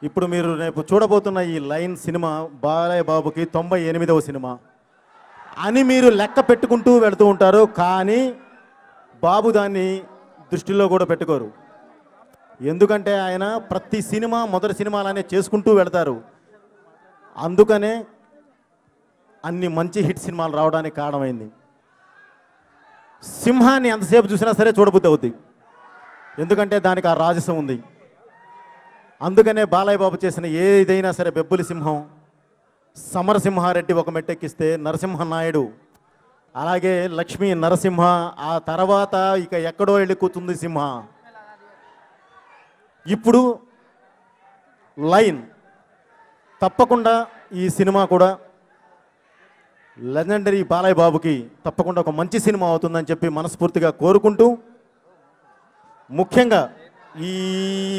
ఇప్పుడు మీరు రేపు చూడబోతున్న ఈ లైన్ సినిమా బాలయ్య బాబుకి 98వ సినిమా అని మీరు లెక్క పెట్టుకుంటూ వెళుతూ ఉంటారు. కానీ బాబు దాన్ని దృష్టిలో కూడా పెట్టుకోరు. ఎందుకంటే ఆయన ప్రతి సినిమా మొదటి సినిమాలనే చేసుకుంటూ వెళతారు. అందుకనే అన్ని మంచి హిట్ సినిమాలు రావడానికి కారణమైంది. సింహాన్ని ఎంతసేపు చూసినా సరే చూడబుద్ధి అవుద్ది, ఎందుకంటే దానికి ఆ రాజసం ఉంది. అందుకనే బాలయ్య బాబు చేసిన ఏదైనా సరే, బెబ్బులి సింహం, సమరసింహారెడ్డి ఒక మెట్టెక్కిస్తే, నరసింహ నాయుడు, అలాగే లక్ష్మీ నరసింహ, ఆ తర్వాత ఇక ఎక్కడో వెళ్ళి కూర్చుంది సింహ. ఇప్పుడు లైన్ తప్పకుండా ఈ సినిమా కూడా లెజెండరీ బాలయ్య బాబుకి తప్పకుండా ఒక మంచి సినిమా అవుతుందని చెప్పి మనస్ఫూర్తిగా కోరుకుంటూ, ముఖ్యంగా ఈ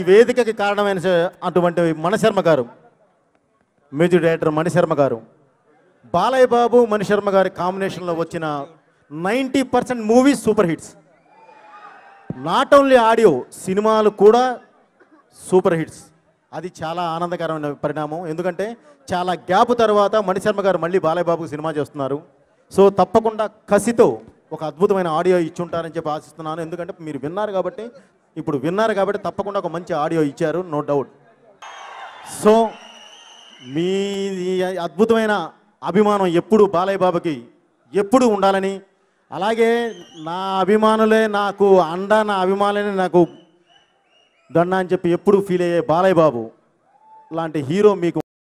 వేదికకి కారణమైన అటువంటి మణిశర్మ గారు, మ్యూజిక్ డైరెక్టర్ మణిశర్మ గారు, బాలయ్య బాబు మణిశర్మ గారి కాంబినేషన్లో వచ్చిన 90% movies super hits. Not only audio, సినిమాలు కూడా సూపర్ హిట్స్. అది చాలా ఆనందకరమైన పరిణామం. ఎందుకంటే చాలా గ్యాప్ తర్వాత మణిశర్మ గారు మళ్ళీ బాలయ్య బాబుకు సినిమా చేస్తున్నారు. సో తప్పకుండా కసితో ఒక అద్భుతమైన ఆడియో ఇచ్చుంటారని చెప్పి ఆశిస్తున్నాను. ఎందుకంటే మీరు విన్నారు కాబట్టి, ఇప్పుడు విన్నారు కాబట్టి తప్పకుండా ఒక మంచి ఆడియో ఇచ్చారు, నో డౌట్. సో మీ అద్భుతమైన అభిమానం ఎప్పుడు బాలయ్య బాబుకి ఎప్పుడు ఉండాలని, అలాగే నా అభిమానులే నాకు అండ, నా అభిమానులే నాకు దండ అని చెప్పి ఎప్పుడు ఫీల్ అయ్యే బాలయ్య బాబు లాంటి హీరో మీకు